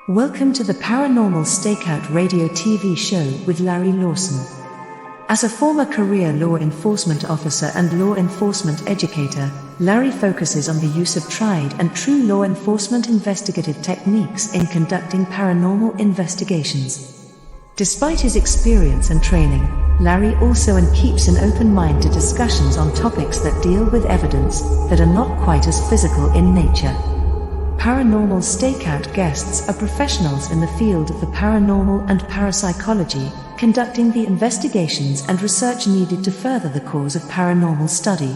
Welcome to the Paranormal Stakeout radio TV show with Larry Lawson. As a former career law enforcement officer and law enforcement educator, Larry focuses on the use of tried and true law enforcement investigative techniques in conducting paranormal investigations. Despite his experience and training, Larry also keeps an open mind to discussions on topics that deal with evidence that are not quite as physical in nature. Paranormal Stakeout guests are professionals in the field of the paranormal and parapsychology, conducting the investigations and research needed to further the cause of paranormal study.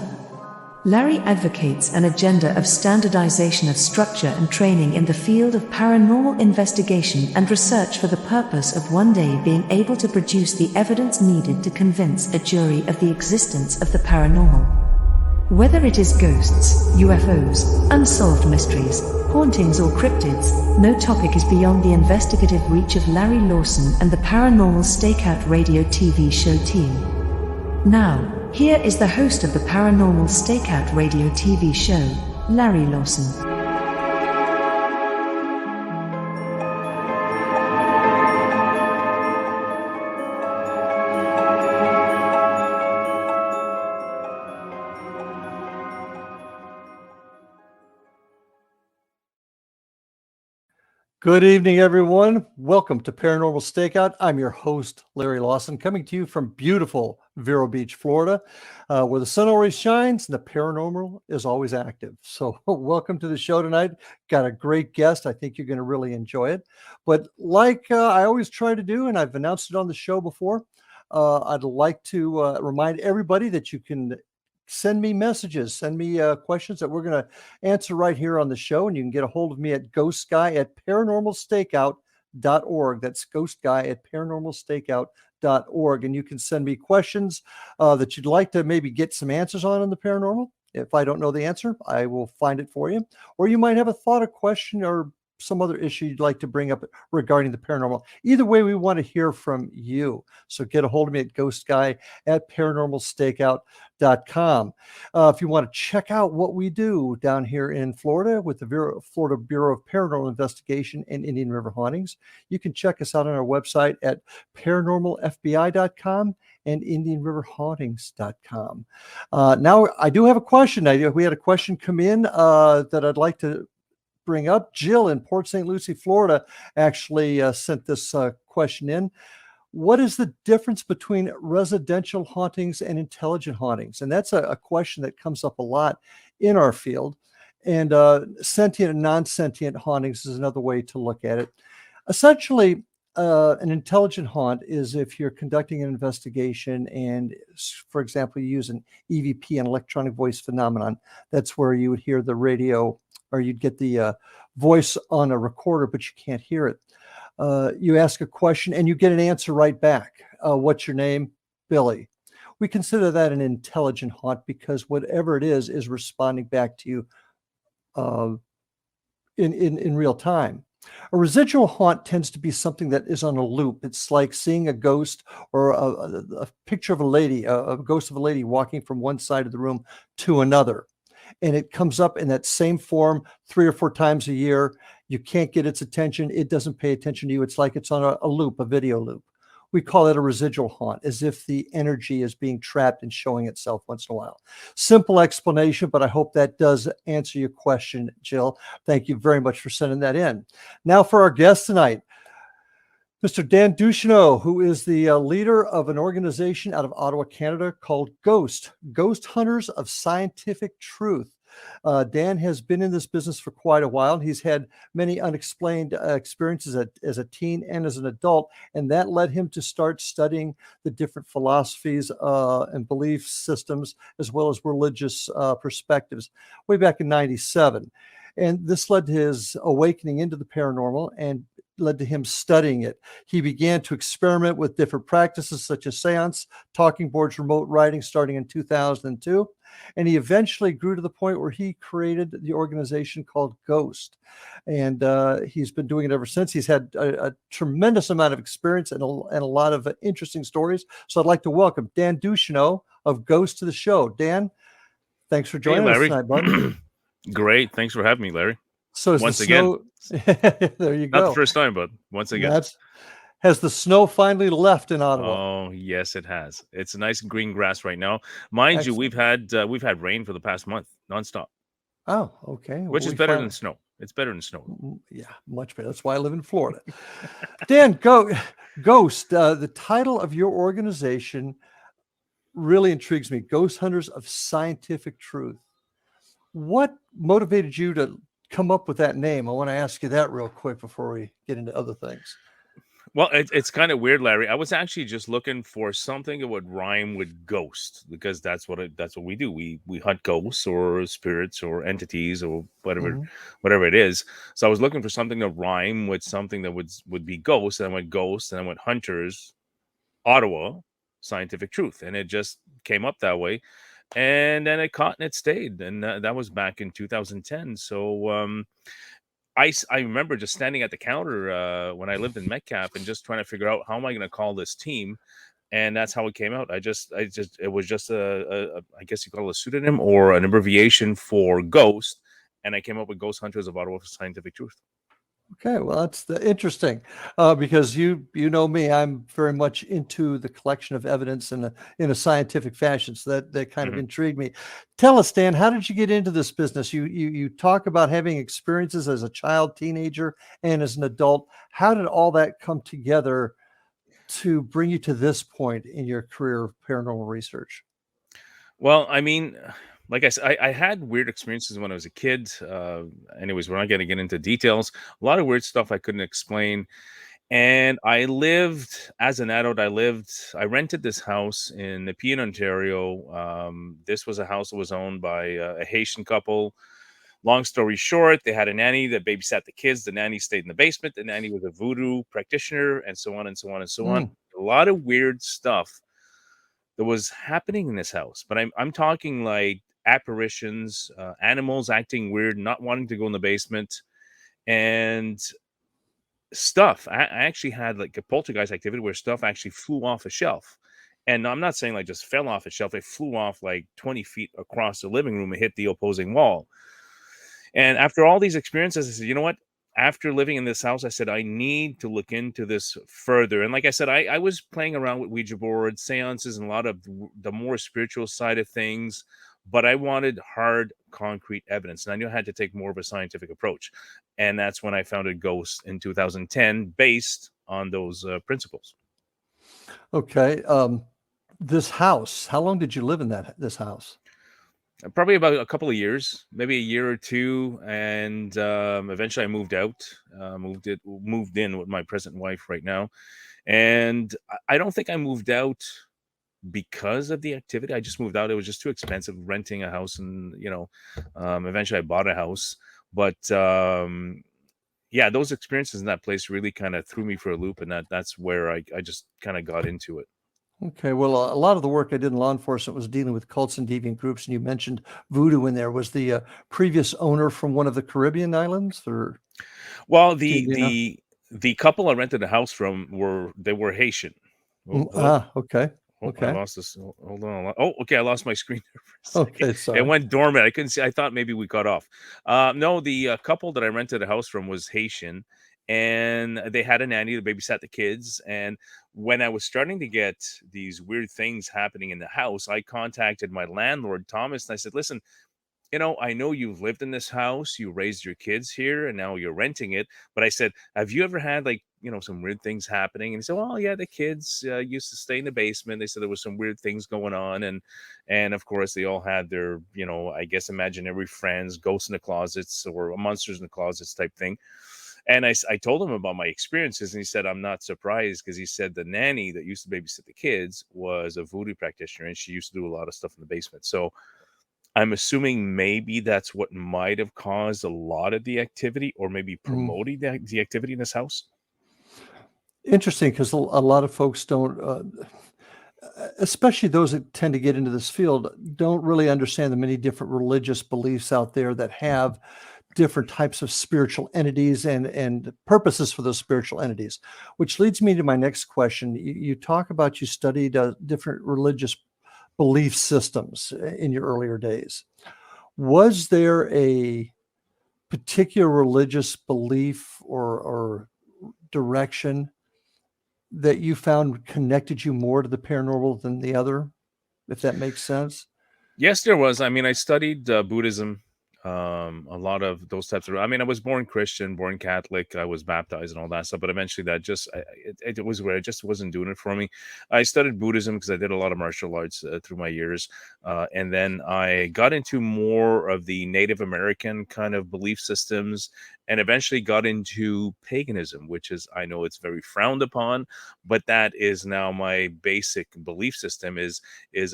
Larry advocates an agenda of standardization of structure and training in the field of paranormal investigation and research for the purpose of one day being able to produce the evidence needed to convince a jury of the existence of the paranormal. Whether it is ghosts, UFOs, unsolved mysteries, hauntings or cryptids, no topic is beyond the investigative reach of Larry Lawson and the Paranormal Stakeout radio TV show team. Now, here is the host of the Paranormal Stakeout radio TV show, Larry Lawson. Good evening, everyone. Welcome to Paranormal Stakeout. I'm your host, Larry Lawson, coming to you from beautiful Vero Beach, Florida, where the sun always shines and the paranormal is always active. So welcome to the show tonight. Got a great guest. I think you're going to really enjoy it. But like I always try to do, and I've announced it on the show before, I'd like to remind everybody that you can send me messages, send me questions that we're going to answer right here on the show. And you can get a hold of me at ghostguy@paranormalstakeout.org. That's ghostguy@paranormalstakeout.org. And you can send me questions that you'd like to maybe get some answers on the paranormal. If I don't know the answer, I will find it for you. Or you might have a thought, a question, or some other issue you'd like to bring up regarding the paranormal. Either way, we want to hear from you. So get a hold of me at ghostguy@paranormalstakeout.com. If you want to check out what we do down here in Florida with the Florida Bureau of Paranormal Investigation and Indian River Hauntings, you can check us out on our website at paranormalfbi.com and indianriverhauntings.com. Now, I do have a question. We had a question come in that I'd like to bring up. Jill in Port St. Lucie, Florida, actually sent this question in. What is the difference between residential hauntings and intelligent hauntings? And that's a question that comes up a lot in our field. And sentient and non-sentient hauntings is another way to look at it. Essentially, an intelligent haunt is if you're conducting an investigation and, for example, you use an EVP, an electronic voice phenomenon. That's where you would hear the radio, or you'd get the voice on a recorder, but you can't hear it. You ask a question and you get an answer right back. What's your name? Billy. We consider that an intelligent haunt because whatever it is responding back to you in real time. A residual haunt tends to be something that is on a loop. It's like seeing a ghost or a picture of a lady, a ghost of a lady walking from one side of the room to another. And it comes up in that same form 3 or 4 times a year. You can't get its attention. It doesn't pay attention to you. It's like it's on a loop, a video loop. We call it a residual haunt, as if the energy is being trapped and showing itself once in a while. Simple explanation, but I hope that does answer your question, Jill. Thank you very much for sending that in. Now for our guest tonight, Mr. Dan DUCHENEAUX, who is the leader of an organization out of Ottawa, Canada called G.H.O.S.T, Ghost Hunters of Scientific Truth. Dan has been in this business for quite a while. He's had many unexplained experiences as a teen and as an adult, and that led him to start studying the different philosophies and belief systems, as well as religious perspectives, way back in '97. And this led to his awakening into the paranormal and led to him studying it. He began to experiment with different practices such as seance, talking boards, remote writing, starting in 2002. And he eventually grew to the point where he created the organization called G.H.O.S.T. And he's been doing it ever since. He's had a tremendous amount of experience and a lot of interesting stories. So I'd like to welcome Dan DUCHENEAUX of G.H.O.S.T to the show. Dan, thanks for joining us tonight, bud. Great. Thanks for having me, Larry. So is the once again. snow? There you Not the go. first time, but once again. That's has the snow finally left in Ottawa? Oh, yes, it has. It's nice green grass right now. Mind you, Excellent. we've had rain for the past month nonstop, Oh, okay. Well, which is we better than finally, snow. It's better than snow. yeah, much better. That's why I live in Florida. Dan, Ghost. The title of your organization really intrigues me. Ghost Hunters of Scientific Truth. What motivated you to come up with that name? I want to ask you that real quick before we get into other things. Well, it's kind of weird, Larry. I was actually just looking for something that would rhyme with ghost because that's what we do. We hunt ghosts or spirits or entities or Mhm. whatever it is. So I was looking for something to rhyme with something that would be ghost, and I went ghost, and I went hunters, Ottawa, scientific truth, and it just came up that way. And then it caught and it stayed, and that was back in 2010. So I remember just standing at the counter when I lived in Metcalf and just trying to figure out how am I going to call this team, and that's how it came out. It was just I guess you call it a pseudonym or an abbreviation for Ghost, and I came up with Ghost Hunters of Ottawa for Scientific Truth. Okay, well, that's interesting because you know me, I'm very much into the collection of evidence in a scientific fashion. So that kind of Mhm. intrigued me. Tell us, Dan, how did you get into this business? You talk about having experiences as a child, teenager, and as an adult. How did all that come together to bring you to this point in your career of paranormal research? Well, I mean, like I said, I had weird experiences when I was a kid. Anyways, we're not going to get into details. A lot of weird stuff I couldn't explain. And I lived as an adult. I rented this house in Nepean, Ontario. This was a house that was owned by a Haitian couple. Long story short, they had a nanny that babysat the kids. The nanny stayed in the basement. The nanny was a voodoo practitioner, and so on and so on and so on. Mm, A lot of weird stuff that was happening in this house. But I'm talking like apparitions, animals acting weird, not wanting to go in the basement, and stuff. I actually had like a poltergeist activity where stuff actually flew off a shelf. And I'm not saying like just fell off a shelf, it flew off like 20 feet across the living room and hit the opposing wall. And after all these experiences, I said, you know what? After living in this house, I said, I need to look into this further. And like I said, I was playing around with Ouija boards, seances, and a lot of the more spiritual side of things, but I wanted hard, concrete evidence. And I knew I had to take more of a scientific approach. And that's when I founded Ghost in 2010, based on those principles. okay. This house, how long did you live in this house? Probably about a couple of years, maybe a year or two, and eventually I moved out. Moved in with my present wife right now, and I don't think I moved out because of the activity. I just moved out. It was just too expensive renting a house, and eventually I bought a house. But yeah, those experiences in that place really kind of threw me for a loop, and that's where I just kind of got into it. Okay, well, a lot of the work I did in law enforcement was dealing with cults and deviant groups, and you mentioned voodoo in there. Was the previous owner from one of the Caribbean islands, or Well, do the you know? the couple I rented a house from were Haitian. Oh, hello. Okay, Oh, I okay, lost this. Hold on. Oh, okay. I lost my screen there for a second. okay. It Sorry. went dormant. I couldn't see. I thought maybe we got off. No, the couple that I rented a house from was Haitian, and they had a nanny that babysat the kids. And when I was starting to get these weird things happening in the house, I contacted my landlord, Thomas, and I said, "Listen, I know you've lived in this house, you raised your kids here, and now you're renting it. But I said, have you ever had like, some weird things happening?" And he said, "Oh yeah, the kids used to stay in the basement. They said there was some weird things going on, and of course they all had their, I guess imaginary friends, ghosts in the closets or monsters in the closets type thing." And I told him about my experiences, and he said, "I'm not surprised," because he said the nanny that used to babysit the kids was a voodoo practitioner, and she used to do a lot of stuff in the basement. So I'm assuming maybe that's what might have caused a lot of the activity or maybe Mm. promoting the activity in this house. Interesting, because a lot of folks don't, especially those that tend to get into this field, don't really understand the many different religious beliefs out there that have different types of spiritual entities and purposes for those spiritual entities, which leads me to my next question. You talk about you studied different religious belief systems in your earlier days. Was there a particular religious belief or direction that you found connected you more to the paranormal than the other, if that makes sense? Yes, there was. I mean, I studied Buddhism, a lot of those types of. I mean, I was born Christian, born Catholic. I was baptized and all that stuff. But eventually, that just it was where it just wasn't doing it for me. I studied Buddhism because I did a lot of martial arts through my years, and then I got into more of the Native American kind of belief systems, and eventually got into paganism, which is, I know it's very frowned upon, but that is now my basic belief system. Is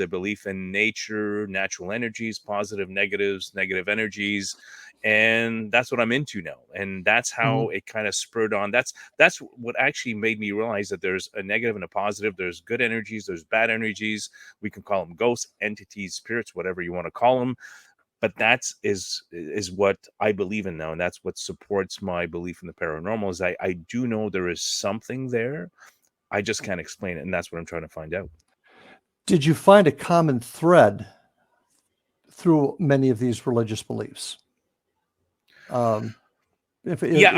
a belief in nature, natural energies, positive, negatives, negative energies, and that's what I'm into now. And that's how it kind of spurred on. That's what actually made me realize that there's a negative and a positive. There's good energies, there's bad energies. We can call them ghosts, entities, spirits, whatever you want to call them. But is what I believe in now, and that's what supports my belief in the paranormal. Is I do know there is something there. I just can't explain it, and that's what I'm trying to find out. Did you find a common thread through many of these religious beliefs? I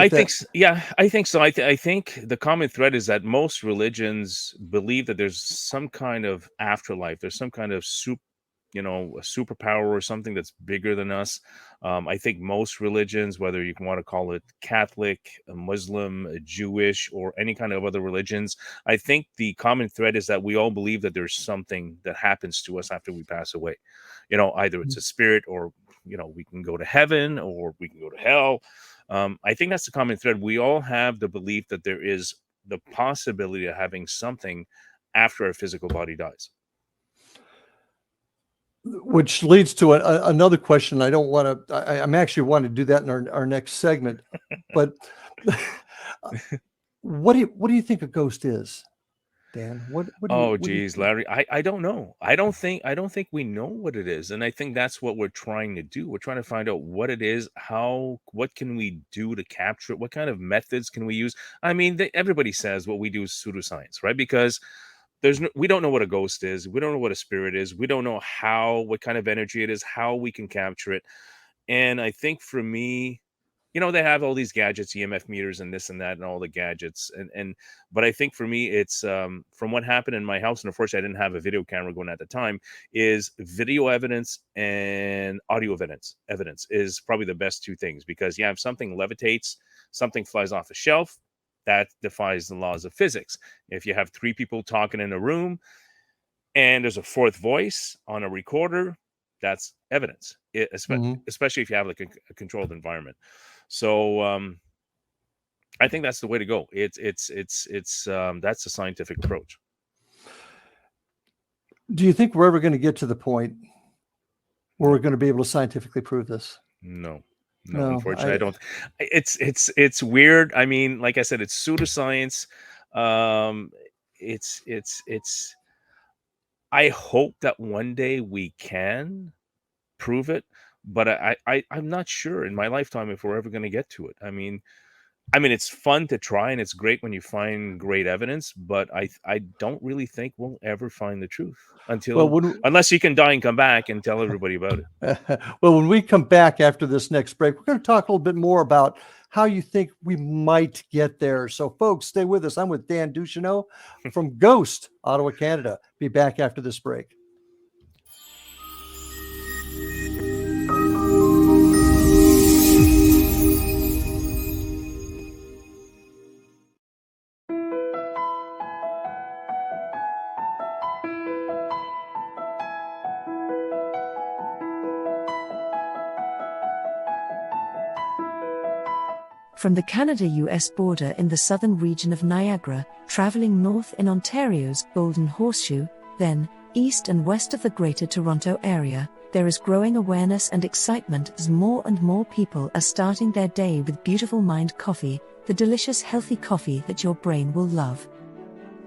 think so. I think the common thread is that most religions believe that there's some kind of afterlife. There's some kind of a superpower or something that's bigger than us. I think most religions, whether you want to call it Catholic, a Muslim, a Jewish, or any kind of other religions, I think the common thread is that we all believe that there's something that happens to us after we pass away. Either it's a spirit, or we can go to heaven or we can go to hell. I think that's the common thread. We all have the belief that there is the possibility of having something after our physical body dies. Which leads to another question. I don't want to. I'm actually want to do that in our next segment. But what do you think a ghost is, Dan? Geez, Larry, I don't know. I don't think we know what it is, and I think that's what we're trying to do. We're trying to find out what it is. What can we do to capture it? What kind of methods can we use? I mean, everybody says what we do is pseudoscience, right? Because we don't know what a ghost is. We don't know what a spirit is. We don't know what kind of energy it is, how we can capture it. And I think for me, they have all these gadgets, EMF meters and this and that and all the gadgets. But I think for me, it's from what happened in my house, and unfortunately I didn't have a video camera going at the time, is video evidence and audio evidence. Evidence is probably the best two things, because if something levitates, something flies off a shelf, that defies the laws of physics. If you have three people talking in a room and there's a fourth voice on a recorder, that's evidence, especially if you have like a controlled environment. So I think that's the way to go. It's that's a scientific approach. Do you think we're ever going to get to the point where we're going to be able to scientifically prove this? No, unfortunately, I don't. It's weird. I mean, like I said, it's pseudoscience. It's. I hope that one day we can prove it, but I'm not sure in my lifetime if we're ever going to get to it. I mean, it's fun to try, and it's great when you find great evidence, but I don't really think we'll ever find the truth unless you can die and come back and tell everybody about it. Well, when we come back after this next break, we're going to talk a little bit more about how you think we might get there. So, folks, stay with us. I'm with Dan DUCHENEAUX from G.H.O.S.T, Ottawa, Canada. Be back after this break. From the Canada-US border in the southern region of Niagara, traveling north in Ontario's Golden Horseshoe, then east and west of the Greater Toronto Area, there is growing awareness and excitement as more and more people are starting their day with Beautiful Mind coffee, the delicious healthy coffee that your brain will love.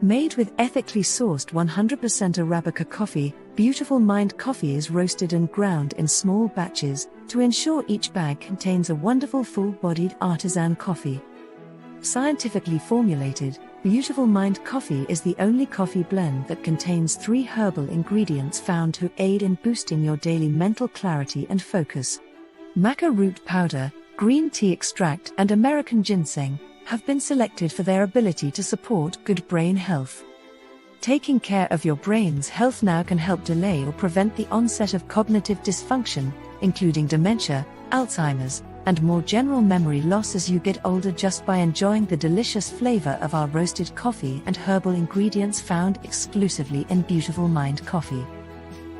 Made with ethically sourced 100% Arabica coffee, Beautiful Mind coffee is roasted and ground in small batches to ensure each bag contains a wonderful full-bodied artisan coffee. Scientifically formulated, Beautiful Mind coffee is the only coffee blend that contains 3 herbal ingredients found to aid in boosting your daily mental clarity and focus. Maca root powder, green tea extract, and American ginseng have been selected for their ability to support good brain health. Taking care of your brain's health now can help delay or prevent the onset of cognitive dysfunction, including dementia, Alzheimer's, and more general memory loss as you get older, just by enjoying the delicious flavor of our roasted coffee and herbal ingredients found exclusively in Beautiful Mind Coffee.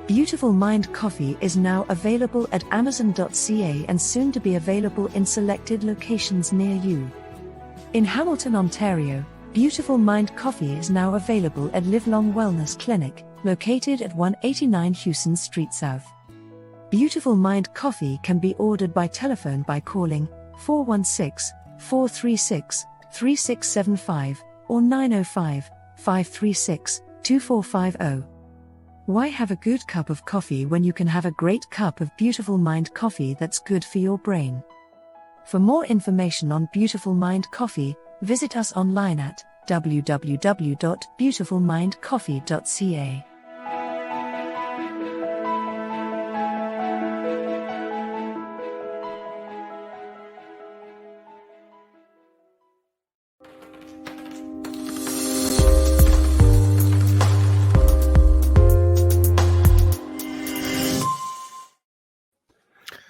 Beautiful Mind Coffee is now available at Amazon.ca and soon to be available in selected locations near you. In Hamilton, Ontario, Beautiful Mind Coffee is now available at Livelong Wellness Clinic, located at 189 Hewson Street South. Beautiful Mind Coffee can be ordered by telephone by calling 416-436-3675 or 905-536-2450. Why have a good cup of coffee when you can have a great cup of Beautiful Mind Coffee that's good for your brain? For more information on Beautiful Mind Coffee, visit us online at www.beautifulmindcoffee.ca.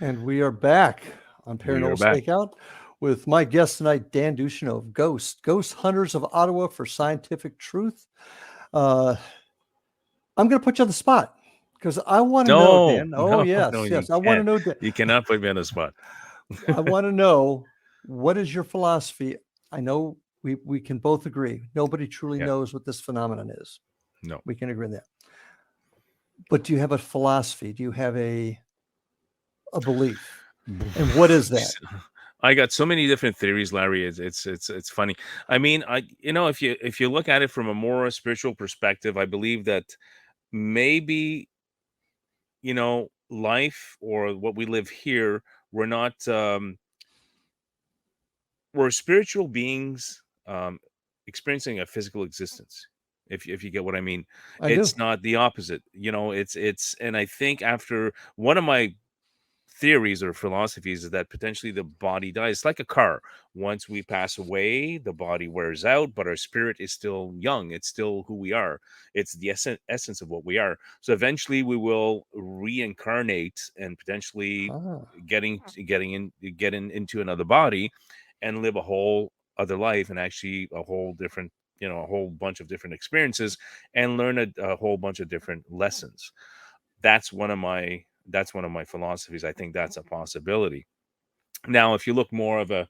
And we are back on Paranormal back. Stakeout with my guest tonight, Dan DUCHENEAUX of Ghost Hunters of Ottawa for Scientific Truth. I'm going to put you on the spot because I want to know, Dan. Oh, yes, yes. I want to know, Dan. You cannot put me on the spot. I want to know, what is your philosophy? I know we can both agree. Nobody truly knows what this phenomenon is. No. We can agree on that. But do you have a philosophy? Do you have a belief? And what is that? I got so many different theories, Larry. It's funny. I mean, if you look at it from a more spiritual perspective, I believe that maybe, life or what we live here, we're not we're spiritual beings experiencing a physical existence. If you get what I mean. It's not the opposite. It's and I think after one of my theories or philosophies is that potentially the body dies. It's like a car. Once we pass away, the body wears out, but our spirit is still young. It's still who we are. It's the essence of what we are. So eventually we will reincarnate and potentially get into another body and live a whole other life, and actually a whole different, a whole bunch of different experiences, and learn a whole bunch of different lessons. That's one of my philosophies. I think that's a possibility. Now, if you look more of a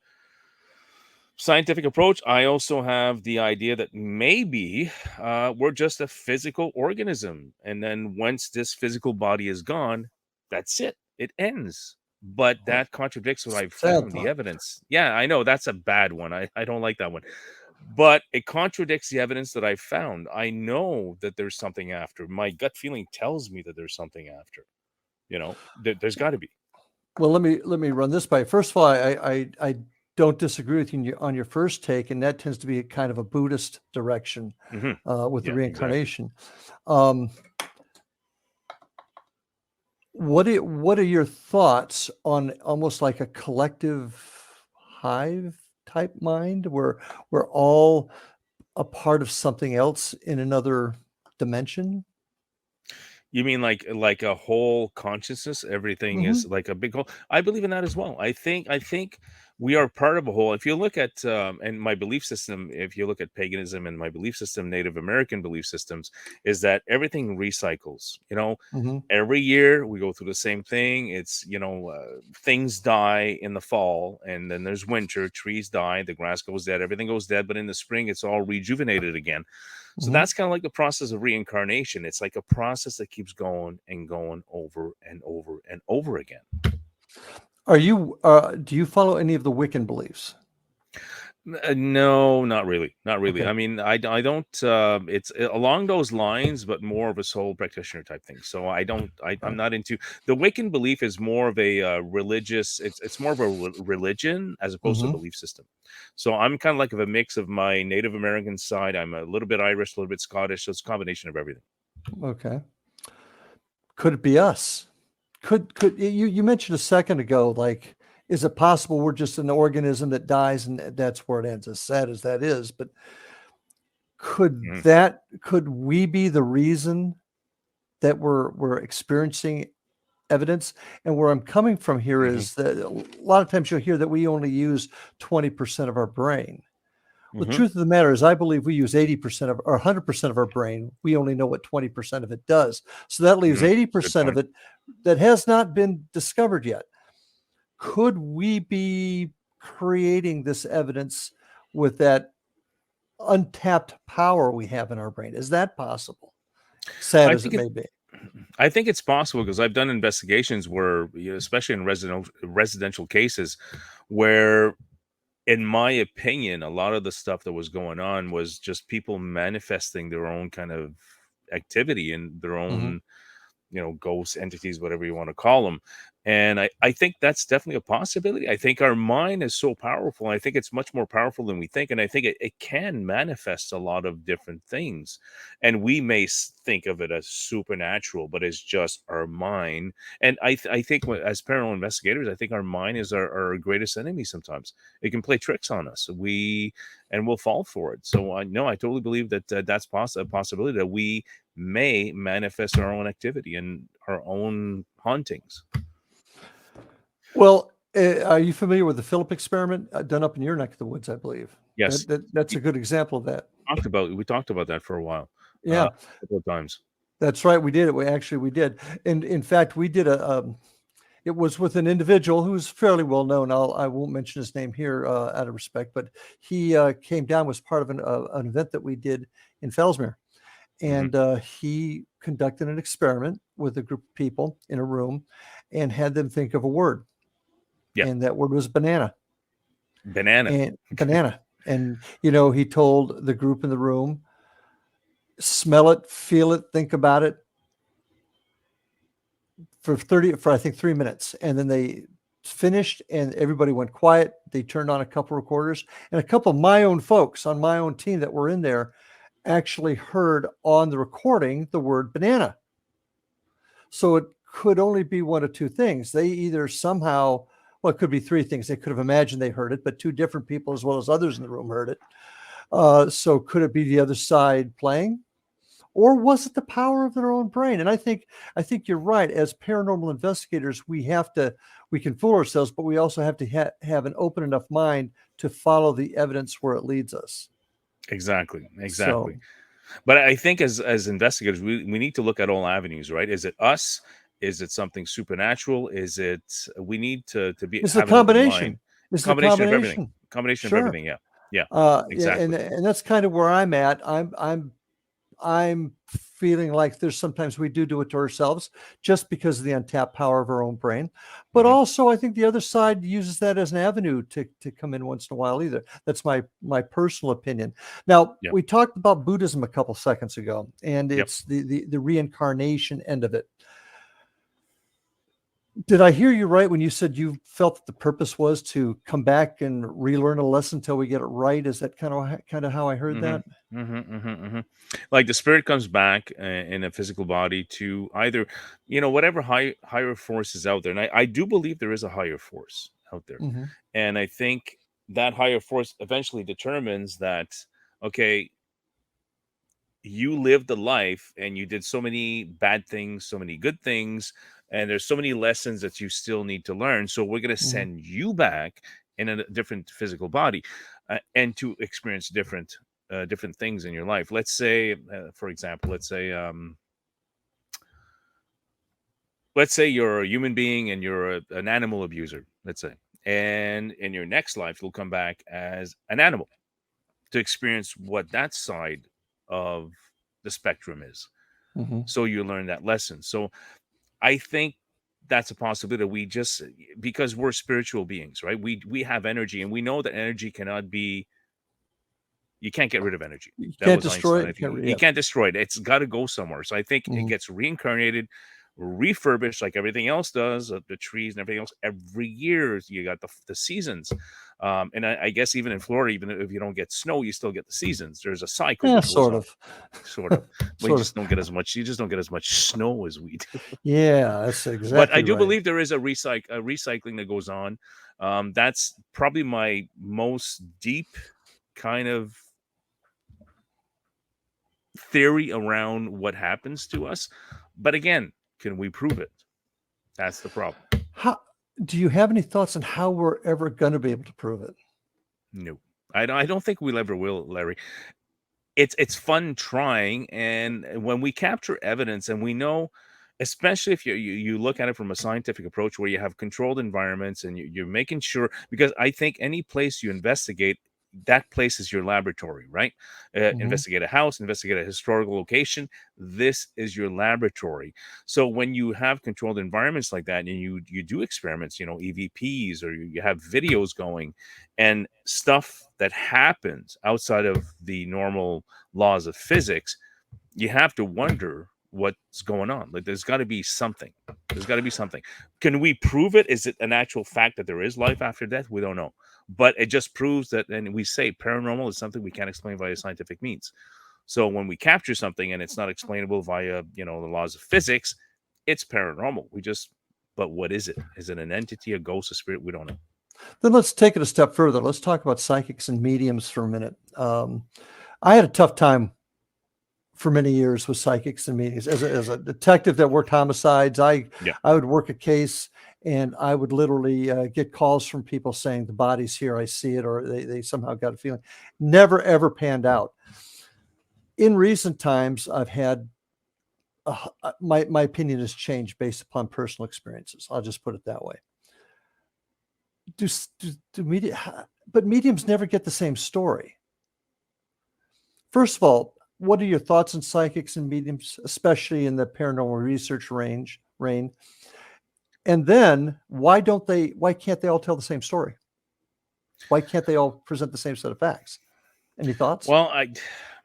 scientific approach, I also have the idea that maybe we're just a physical organism. And then once this physical body is gone, that's it. It ends. But that contradicts what I've found, the evidence. Yeah, I know that's a bad one. I don't like that one. But it contradicts the evidence that I've found. I know that there's something after. My gut feeling tells me that there's something after. There's got to be. Well, let me run this by. First of all, I don't disagree with you on your first take, and that tends to be a kind of a Buddhist direction with the reincarnation. Exactly. What are your thoughts on almost like a collective hive type mind, where we're all a part of something else in another dimension? You mean like a whole consciousness? Everything is like a big whole. I believe in that as well. I think we are part of a whole. If you look at and my belief system, if you look at paganism and my belief system, Native American belief systems, is that everything recycles. Every year we go through the same thing. It's things die in the fall, and then there's winter. Trees die, the grass goes dead, everything goes dead. But in the spring, it's all rejuvenated again. So that's kind of like the process of reincarnation. It's like a process that keeps going and going over and over and over again. Do you follow any of the Wiccan beliefs? No, not really. Okay. I mean, I don't. It's along those lines, but more of a soul practitioner type thing. So I'm not into the Wiccan belief. Is more of a religious. It's more of a religion as opposed to a belief system. So I'm kind of like a mix of my Native American side. I'm a little bit Irish, a little bit Scottish. So it's a combination of everything. Okay. Could it be us? Could you mentioned a second ago, like Is it possible we're just an organism that dies and that's where it ends? As sad as that is, but Mhm. could we be the reason that we're experiencing evidence? And where I'm coming from here Mhm. is that a lot of times you'll hear that we only use 20% of our brain. Well, the Mhm. truth of the matter is, I believe we use 80% of or 100% of our brain. We only know what 20% of it does. So that leaves Mhm. Good 80% of point. it that has not been discovered yet. Could we be creating this evidence with that untapped power we have in our brain? Is that possible? Sad I as it think it may be. I think it's possible because I've done investigations where, especially in residential cases, where, in my opinion, a lot of the stuff that was going on was just people manifesting their own kind of activity and their Mhm. own, ghosts, entities, whatever you want to call them. And I think that's definitely a possibility. I think our mind is so powerful. I think it's much more powerful than we think. And I think it can manifest a lot of different things. And we may think of it as supernatural, but it's just our mind. And I think as paranormal investigators, I think our mind is our greatest enemy sometimes. It can play tricks on us. And we'll fall for it. So I know I totally believe that that's a possibility that we may manifest our own activity and our own hauntings. Well, are you familiar with the Philip experiment done up in your neck of the woods? I believe Yes, that's we a good example of that. talked about that for a while, Yeah, a couple of times. that's right. We did it. We did, and in fact, we did a. It was with an individual who's fairly well known. I won't mention his name here out of respect, but he came down, was part of an event that we did in Fellsmere, Hmm. and he conducted an experiment with a group of people in a room, and had them think of a word, Yeah, and that word was banana. banana. And banana. And he told the group in the room, smell it, feel it, think about it for I think 3 minutes. And then they finished and everybody went quiet. They turned on a couple recorders, and a couple of my own folks on my own team that were in there actually heard on the recording the word banana. So it could only be one of two things. They either somehow, well, it could be three things. They could have imagined they heard it, but two different people as well as others in the room heard it. So could it be the other side playing, or was it the power of their own brain? And I think you're right. As paranormal investigators, we can fool ourselves, but we also have to have an open enough mind to follow the evidence where it leads us. Exactly, exactly. So But I think as investigators, we need to look at all avenues, right? Is it us? Is it something supernatural? Is it we need to be it's the have an open mind, combination. It's the combination of everything, combination. combination of Sure. everything. Yeah, yeah, Yeah, and exactly. that's kind of where I'm at. I'm feeling like there's sometimes we do it to ourselves just because of the untapped power of our own brain. But Hmm. also I think the other side uses that as an avenue to come in once in a while either. That's my personal opinion. Now, Yep, we talked about Buddhism a couple seconds ago, and yep. it's the reincarnation end of it. Did I hear you right when you said you felt that the purpose was to come back and relearn a lesson till we get it right? Is that kind of how I heard Mhm. that? Mhm, mhm, mhm. Like the spirit comes back in a physical body to either, whatever higher force is out there. And I do believe there is a higher force out there. Hmm. And I think that higher force eventually determines that, okay, you lived a life and you did so many bad things, so many good things, and there's so many lessons that you still need to learn. So we're going to Hmm. send you back in a different physical body, and to experience different things in your life. Let's say, for example, let's say you're a human being and you're an animal abuser. Let's say, and in your next life, you'll come back as an animal to experience what that side of the spectrum is, Hmm. so you learn that lesson. So I think that's a possibility. We just, because we're spiritual beings, right? We have energy, and we know that energy cannot be, you can't get rid of energy. You That can't was destroy Einstein. it. I You think can't, you yeah. can't destroy it. It's got to go somewhere. So I think it Mhm. gets reincarnated, refurbished like everything else does, the trees and everything else. Every year you got the seasons. And I guess even in Florida, even if you don't get snow, you still get the seasons. There's a cycle Yeah, that goes sort on, of. sort of. Well, Sort of. you just don't get as much snow as we do. Yeah, that's But I exactly do right. believe there is a recycling that goes on. That's probably my most deep kind of theory around what happens to us. But again, can we prove it? That's the problem. How do you have any thoughts on how we're ever going to be able to prove it? No, I don't think we'll ever will, Larry. It's fun trying, and when we capture evidence and we know, especially if you look at it from a scientific approach where you have controlled environments and you're making sure, because I think any place you investigate, that place is your laboratory, right? Mhm. Investigate a house, investigate a historical location, this is your laboratory. So when you have controlled environments like that and you do experiments, EVPs, or you have videos going, and stuff that happens outside of the normal laws of physics, you have to wonder what's going on. Like, there's got to be something. There's got to be something. Can we prove it? Is it an actual fact that there is life after death? We don't know. But it just proves that, and we say paranormal is something we can't explain via scientific means. So when we capture something and it's not explainable via, the laws of physics, it's paranormal. But what is it? Is it an entity, a ghost, a spirit? We don't know. Then let's take it a step further. Let's talk about psychics and mediums for a minute. I had a tough time for many years with psychics and mediums. As a detective that worked homicides, I Yeah. would work a case and I would literally get calls from people saying the body's here, I see it, or they somehow got a feeling. Never ever panned out. In recent times, I've had my opinion has changed based upon personal experiences. I'll just put it that way. But mediums never get the same story. First of all, what are your thoughts on psychics and mediums, especially in the paranormal research reign? And then why can't they all tell the same story? Why can't they all present the same set of facts? Any thoughts? Well,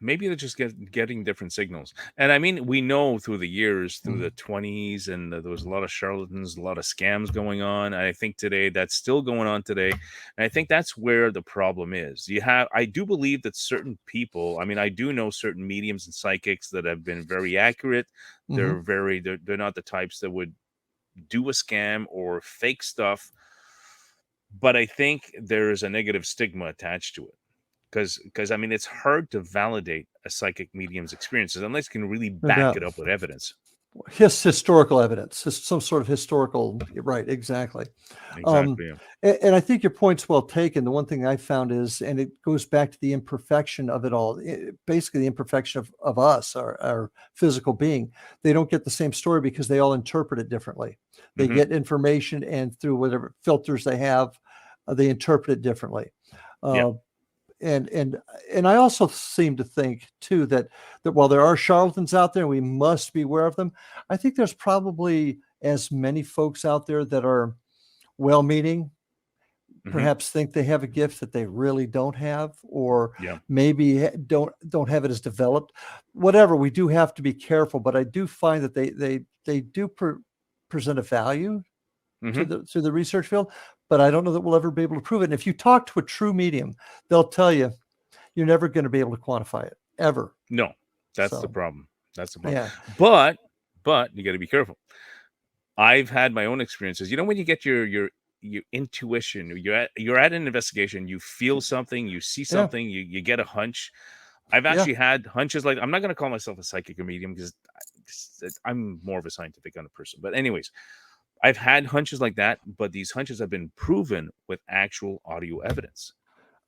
maybe they're just getting different signals. And I mean, we know through the years, through the 20s, and there was a lot of charlatans, a lot of scams going on. And I think today that's still going on today. And I think that's where the problem is. I do believe that certain people, I mean, I do know certain mediums and psychics that have been very accurate. They're they're not the types that would do a scam or fake stuff. But I think there is a negative stigma attached to it. Because I mean, it's hard to validate a psychic medium's experiences unless you can really No back doubt. it up with evidence. Historical evidence, some sort of historical, right? Exactly. Exactly. And I think your point's well taken. The one thing I found is, and it goes back to the imperfection of it all, basically the imperfection of us, our physical being. They don't get the same story because they all interpret it differently. They get information, and through whatever filters they have, they interpret it differently. Yeah. And I also seem to think too that while there are charlatans out there, we must be aware of them. I think there's probably as many folks out there that are well-meaning, perhaps think they have a gift that they really don't have, or Yeah. maybe don't have it as developed. Whatever, we do have to be careful, but I do find that they do present a value to the research field, but I don't know that we'll ever be able to prove it. And if you talk to a true medium, they'll tell you you're never going to be able to quantify it ever. No, that's the So, problem. That's the problem. yeah. But you got to be careful. I've had my own experiences. When you get your intuition, you're at an investigation, you feel something, you see something, you get a hunch. I've actually had hunches like, I'm not going to call myself a psychic or medium because I'm more of a scientific kind of person. But anyways, I've had hunches like that, but these hunches have been proven with actual audio evidence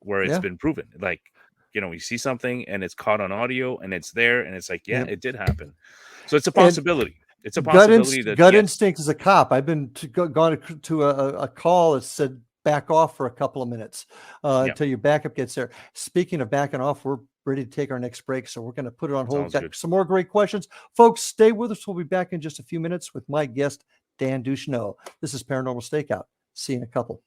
where it's been proven. Like, you see something and it's caught on audio and it's there and it's like, yeah, it did happen. So it's a possibility. It's a possibility that gut instinct is a cop. I've been gone to a call that said back off for a couple of minutes until your backup gets there. Speaking of backing off, we're ready to take our next break, so we're going to put it on hold. Got some more great questions, folks. Stay with us. We'll be back in just a few minutes with my guest, Dan DUCHENEAUX. This is Paranormal Stakeout. See you in a couple.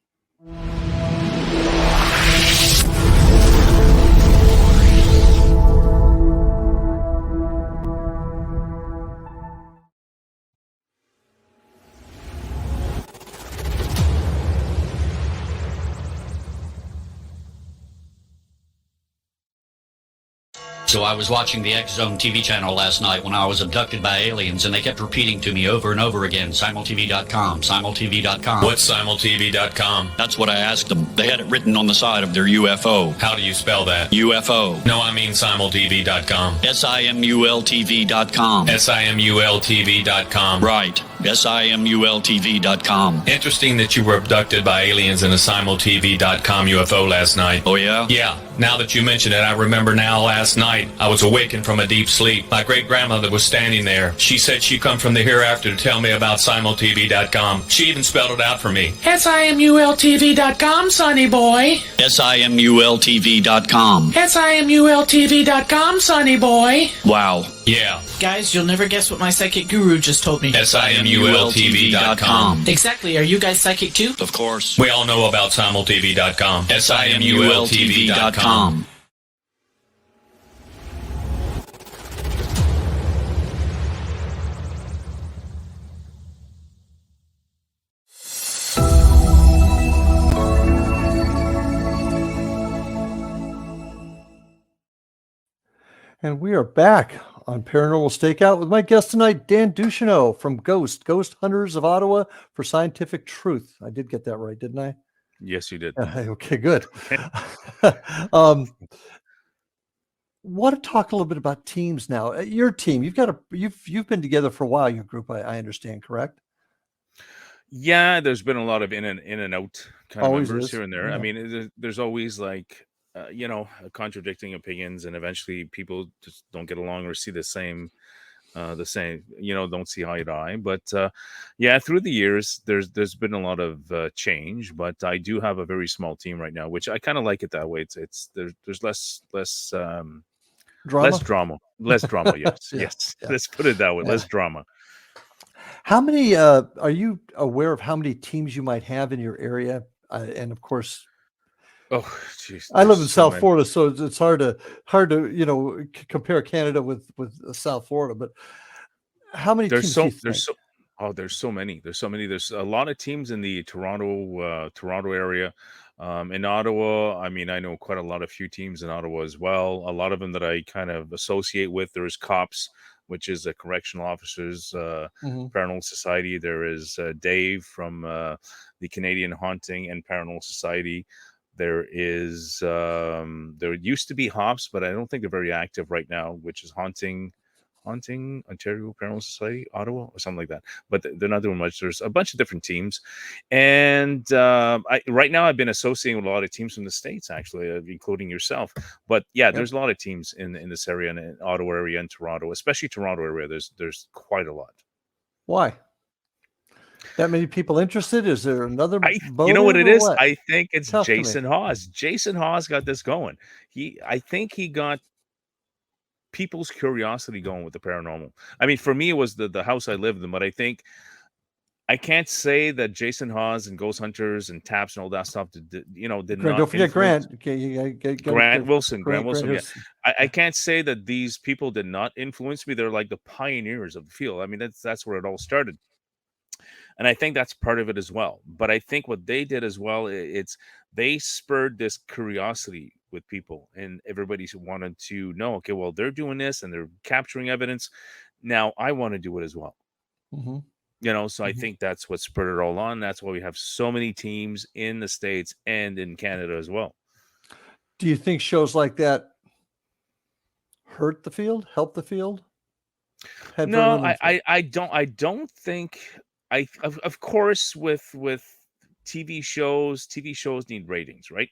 So I was watching the X Zone TV channel last night when I was abducted by aliens, and they kept repeating to me over and over again, simultv.com, simultv.com. What's simultv.com? That's what I asked them. They had it written on the side of their UFO. How do you spell that? UFO. No, I mean simultv.com. simultv.com. simultv.com. Right. simultv.com. Interesting that you were abducted by aliens in a simultv.com UFO last night. Oh, yeah? Yeah. Now that you mention it, I remember now last night I was awakened from a deep sleep. My great-grandmother was standing there. She said she'd come from the hereafter to tell me about simultv.com. She even spelled it out for me. simultv.com, sonny boy. simultv.com. simultv.com, sonny boy. Wow. Yeah. Guys, you'll never guess what my psychic guru just told me. simultv.com. Exactly. Are you guys psychic too? Of course. We all know about simultv.com. simultv.com. And we are back on Paranormal Stakeout with my guest tonight, Dan DUCHENEAUX from Ghost Hunters of Ottawa for Scientific Truth. I did get that right, didn't I? Yes, you did. Okay, good. Want to talk a little bit about teams now? Your team, you've been together for a while. Your group, I understand, correct? Yeah, there's been a lot of in and out kind Always of members is. here and there. Yeah. I mean, there's always like contradicting opinions, and eventually people just don't get along or see the same, don't see eye to eye. But yeah, through the years, there's been a lot of change. But I do have a very small team right now, which I kind of like it that way. There's less Drama? less drama. Yes, Yeah, yes. yeah. Let's put it that way. Yeah. Less drama. How many are you aware of how many teams you might have in your area? And of course, Oh, jeez. I live in there's so South many. Florida, so it's hard to compare Canada with South Florida. But how many teams do you think? There's so many. There's a lot of teams in the Toronto area. In Ottawa, I mean, I know quite a lot of few teams in Ottawa as well. A lot of them that I kind of associate with. There's COPS, which is a correctional officers Mhm. paranormal society. There is Dave from the Canadian Haunting and Paranormal Society. There is there used to be Hops, but I don't think they're very active right now, which is Haunting Ontario Paranormal Society, Ottawa, or something like that. But they're not doing much. There's a bunch of different teams, and right now I've been associating with a lot of teams from the States, actually, including yourself. But yeah, Yep. there's a lot of teams in this area, and in Ottawa area and Toronto, especially Toronto area. There's quite a lot. Why? That many people interested? Is there another You know what motive it or is? what? I think it's Tell to me. Jason Hawes. Jason Hawes got this going. I think he got people's curiosity going with the paranormal. I mean, for me, it was the house I lived in, but I think I can't say that Jason Hawes and Ghost Hunters and Taps and all that stuff did not Don't forget influence Grant. Okay, Grant Wilson. Grant Wilson. Yeah. Wilson. I can't say that these people did not influence me. They're like the pioneers of the field. I mean, that's where it all started. And I think that's part of it as well. But I think what they did as well, they spurred this curiosity with people, and everybody wanted to know, okay, well, they're doing this and they're capturing evidence. Now I want to do it as well. Mhm. So I think that's what spurred it all on. That's why we have so many teams in the States and in Canada as well. Do you think shows like that hurt the field, help the field? Had very No, little influence. I don't think of course with TV shows need ratings, right?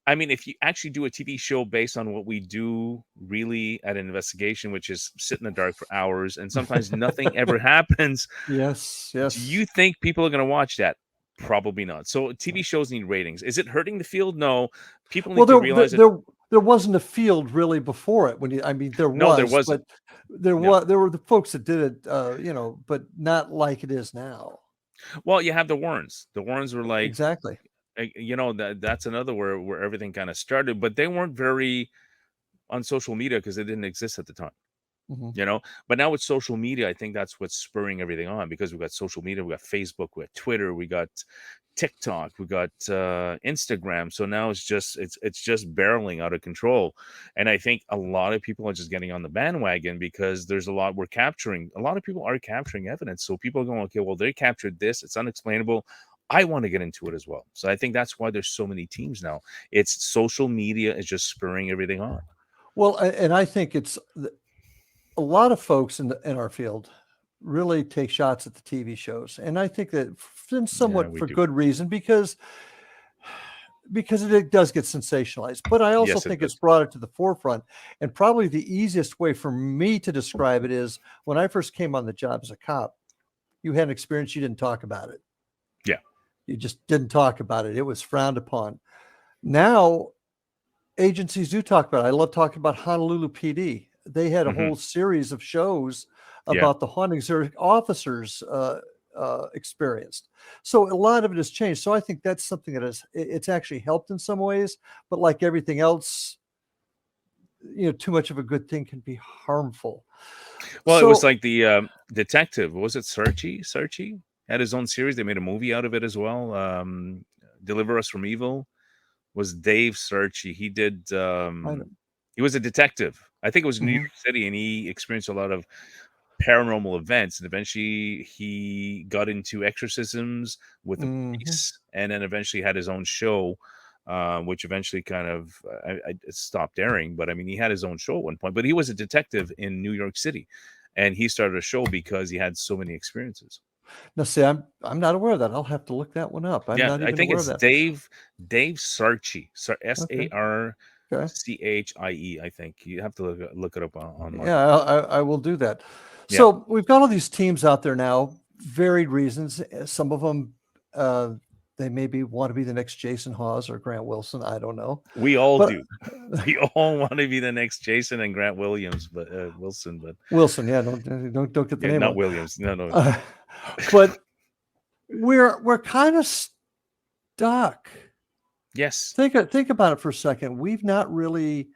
I mean, if you actually do a TV show based on what we do really at an investigation, which is sit in the dark for hours and sometimes nothing ever happens, Yes. do you think people are going to watch that? Probably not. So TV shows need ratings. Is it hurting the field? No. People need to realize there wasn't a field really before it. There there wasn't. but there were the folks that did it, but not like it is now. Well, you have the Warrens. The Warrens were like, Exactly. that's another where everything kind of started, but they weren't very on social media because it didn't exist at the time. Mhm. But now with social media, I think that's what's spurring everything on, because we've got social media, we got Facebook, we got Twitter, we got TikTok, we got Instagram. So now it's just barreling out of control. And I think a lot of people are just getting on the bandwagon, because there's a lot a lot of people are capturing evidence. So people are going, okay, well, they captured this, it's unexplainable, I want to get into it as well. So I think that's why there's so many teams now. It's social media is just spurring everything on. Well, and I think it's a lot of folks in our field really take shots at the TV shows, and I think that Yeah, somewhat we for do. good reason, because it does get sensationalized. But I also Yes, it think it's does. brought it to the forefront. And probably the easiest way for me to describe it is, when I first came on the job as a cop, you had an experience, you didn't talk about it. Yeah. You just didn't talk about it. It was frowned upon. Now agencies do talk about it. I love talking about Honolulu PD. They had a hmm whole series of shows Yeah. about the hauntings their officers experienced. So a lot of it has changed. So I think that's something that it's actually helped in some ways. But like everything else, too much of a good thing can be harmful. Well, it was So like the detective. Was it Searchy? Searchy had his own series. They made a movie out of it as well. Deliver Us from Evil was Dave Searchy. He did. I know. He was a detective. I think it was New Mhm. York City, and he experienced a lot of paranormal events. And eventually, he got into exorcisms with the Mhm. police, and then eventually had his own show. Which eventually kind of it stopped airing, but I mean, he had his own show at one point. But he was a detective in New York City, and he started a show because he had so many experiences. Now, see, I'm not aware of that. I'll have to look that one up. I'm Yeah, not I even think aware of it's that. Dave Sarchi, Okay. Okay. Sarchie. I think you have to look it up online. Yeah, I will do that. Yeah, So we've got all these teams out there now, varied reasons. Some of them, they maybe want to be the next Jason Hawes or Grant Wilson. I don't know, we all but do. We all want to be the next Jason and Grant Williams, but Wilson, but Wilson, yeah, don't get the yeah, name not wrong. Williams. No. Uh, but we're kind of stuck. Yes. Think about it for a second. We've not really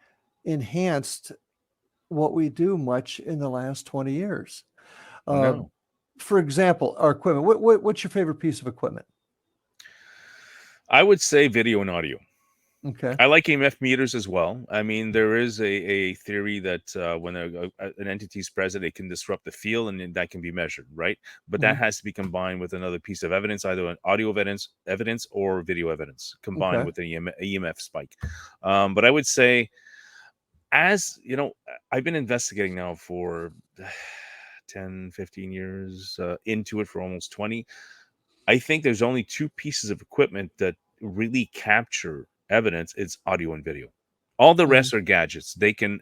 enhanced what we do much in the last 20 years. No. For example, our equipment. What's your favorite piece of equipment? I would say video and audio. Okay. I like EMF meters as well. I mean, there is a theory that when an entity is present, it can disrupt the field, and then that can be measured, right? But that Mhm. has to be combined with another piece of evidence, either an audio evidence or video evidence, combined Okay. with an EMF spike. But I would say, as you know, I've been investigating now for 10, 15 years, into it for almost 20. I think there's only two pieces of equipment that really capture evidence. It's audio and video. All the Mhm. rest are gadgets. They can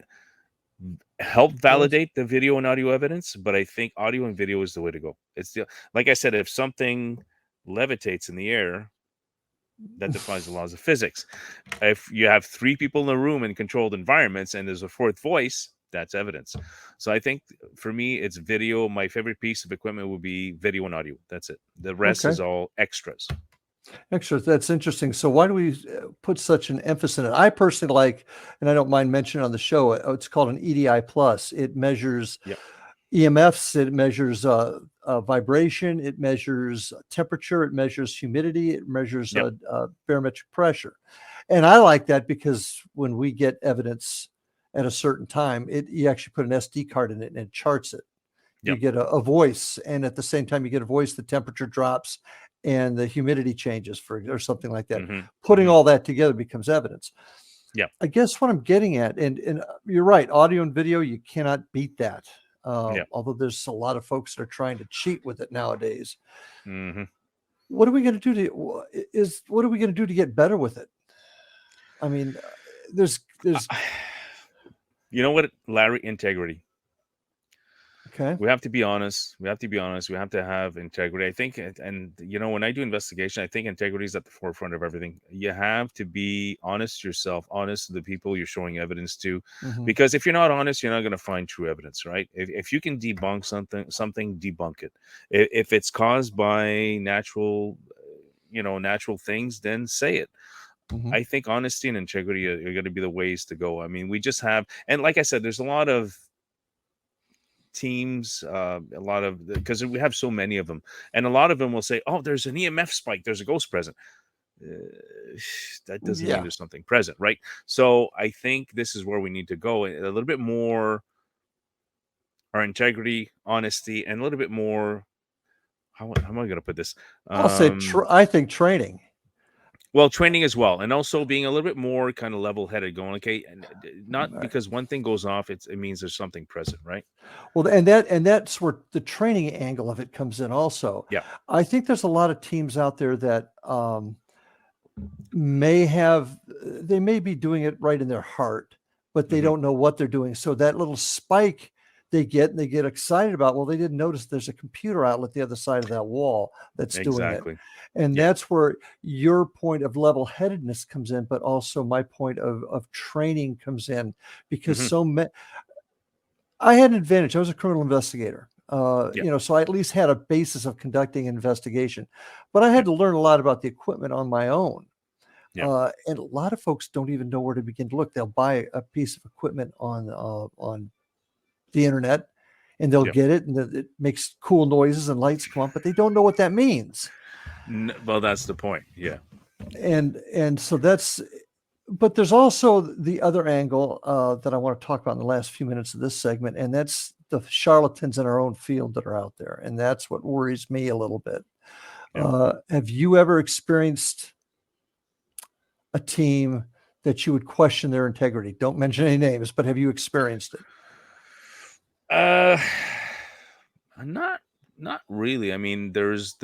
help Yes. validate the video and audio evidence, but I think audio and video is the way to go. It's like I said, if something levitates in the air, that defies the laws of physics. If you have three people in a room in controlled environments and there's a fourth voice, that's evidence. So I think for me, it's video. My favorite piece of equipment would be video and audio. That's it. The rest Okay. is all extras. Extra. That's interesting. So why do we put such an emphasis in it? I personally like, and I don't mind mentioning on the show, it's called an EDI plus. It measures Yep. EMFs. It measures vibration. It measures temperature. It measures humidity. It measures Yep. barometric pressure. And I like that because when we get evidence at a certain time, you actually put an SD card in it and it charts it. You Yep. get a voice, and at the same time you get a voice, the temperature drops and the humidity changes or something like that. hmm Putting hmm all that together becomes evidence. Yep. I guess what I'm getting at, and you're right, audio and video, you cannot beat that. Yep. Although there's a lot of folks that are trying to cheat with it nowadays. hmm What are we going to do what are we going to do to get better with it? I mean, there's You know what, Larry? Integrity. okay. We have to be honest. We have to have integrity. I think, and when I do investigation, I think integrity is at the forefront of everything. You have to be honest to yourself, honest to the people you're showing evidence to, Mhm. because if you're not honest, you're not going to find true evidence, right? If you can debunk something, debunk it. If it's caused by natural things, then say it. Mhm. I think honesty and integrity are going to be the ways to go. I mean, we just have, and like I said, there's a lot of teams, a lot of, because we have so many of them, and a lot of them will say, "Oh, there's an EMF spike. There's a ghost present." That doesn't mean Yeah. there's something present, right? So I think this is where we need to go a little bit more. Our integrity, honesty, and a little bit more. How am I going to put this? I'll say, I think training. Well, training as well, and also being a little bit more kind of level-headed, going, okay, and not because one thing goes off, it means there's something present, right? Well, and that's where the training angle of it comes in also. Yeah. I think there's a lot of teams out there that they may be doing it right in their heart, but they don't know what they're doing. So that little spike they get excited about, well, they didn't notice there's a computer outlet the other side of that wall that's doing it. And that's where your point of level-headedness comes in, but also my point of training comes in, because I had an advantage. I was a criminal investigator. So I at least had a basis of conducting an investigation, but I had to learn a lot about the equipment on my own. And a lot of folks don't even know where to begin to look. They'll buy a piece of equipment on the internet, and they'll get it, and it makes cool noises and lights come on, but they don't know what that means. Well, that's the point. Yeah. And so but there's also the other angle that I want to talk about in the last few minutes of this segment, and that's the charlatans in our own field that are out there. And that's what worries me a little bit. Have you ever experienced a team that you would question their integrity? Don't mention any names, but have you experienced it? Not really. I mean, there's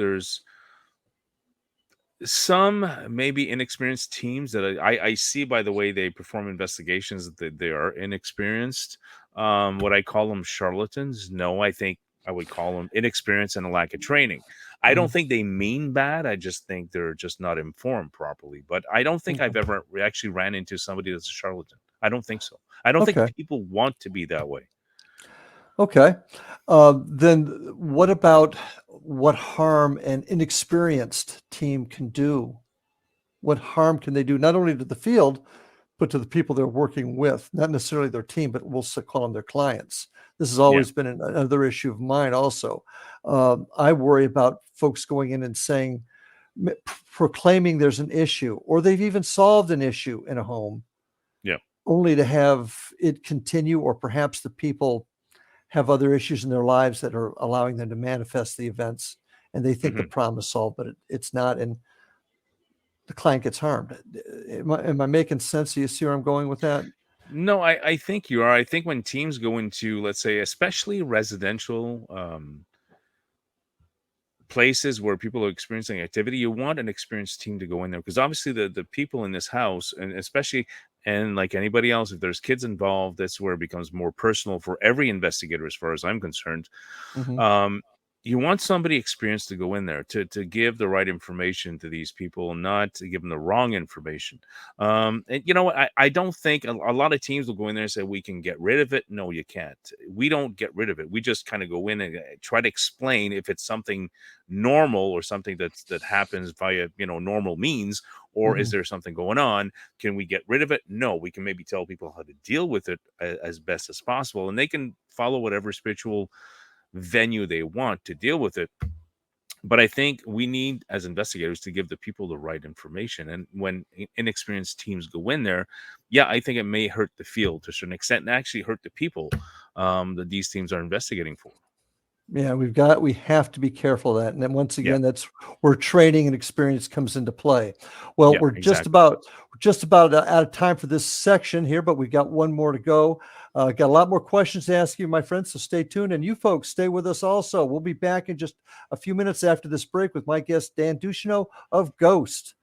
some maybe inexperienced teams that I see by the way they perform investigations that they are inexperienced. Would I call them charlatans? No, I think I would call them inexperienced and a lack of training. I don't think they mean bad. I just think they're just not informed properly. But I don't think I've ever actually ran into somebody that's a charlatan. I don't think so. I don't think people want to be that way. Okay. Then what about what harm an inexperienced team can do? What harm can they do, not only to the field, but to the people they're working with? Not necessarily their team, but we'll call them their clients. This has always been another issue of mine also. I worry about folks going in and saying, proclaiming there's an issue, or they've even solved an issue in a home, only to have it continue, or perhaps the people have other issues in their lives that are allowing them to manifest the events, and they think the problem is solved, but it's not, and the client gets harmed. Am I making sense? Do you see where I'm going with that? No, I think you are. I think when teams go into, let's say, especially residential places where people are experiencing activity, you want an experienced team to go in there, because obviously the people in this house, and especially, and like anybody else, if there's kids involved, that's where it becomes more personal for every investigator, as far as I'm concerned. You want somebody experienced to go in there to give the right information to these people, not to give them the wrong information. And you know what? I don't think a lot of teams will go in there and say, we can get rid of it. No, you can't. We don't get rid of it. We just kind of go in and try to explain if it's something normal, or something that happens via, normal means, or is there something going on? Can we get rid of it? No, we can maybe tell people how to deal with it as best as possible, and they can follow whatever spiritual venue they want to deal with it. But I think we need, as investigators, to give the people the right information. And when inexperienced teams go in there, I think it may hurt the field to a certain extent, and actually hurt the people that these teams are investigating for. Yeah, we have to be careful of that. And then once again, that's where training and experience comes into play. Well, we're just about out of time for this section here, but we got one more to go. Got a lot more questions to ask you, my friends, so stay tuned. And you folks, stay with us also. We'll be back in just a few minutes after this break with my guest, Dan DUCHENEAUX of G.H.O.S.T.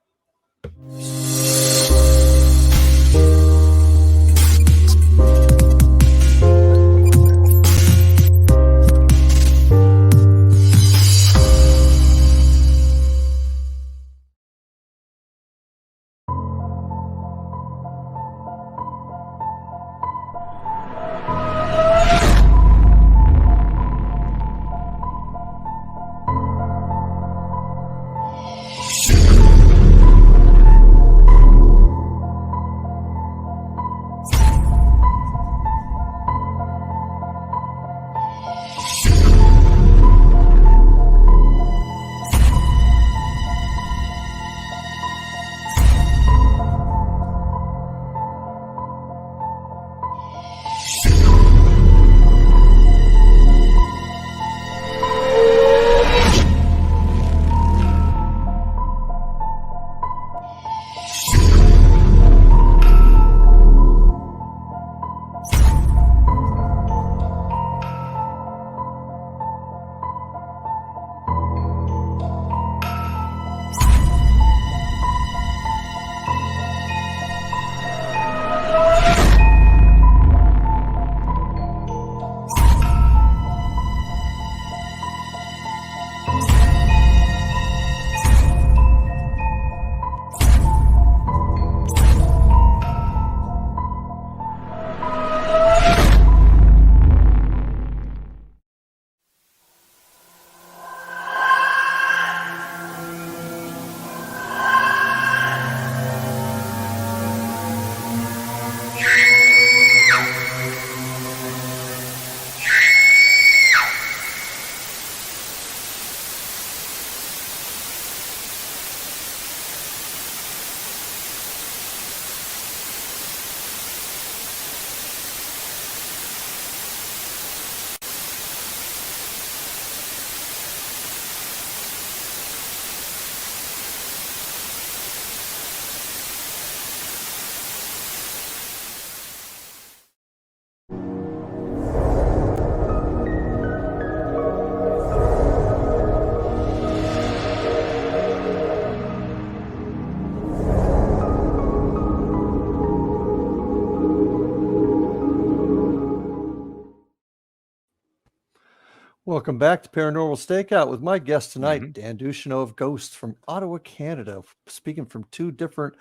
Welcome back to Paranormal Stakeout with my guest tonight, Mhm. Dan DUCHENEAUX of G.H.O.S.T from Ottawa, Canada, speaking from two different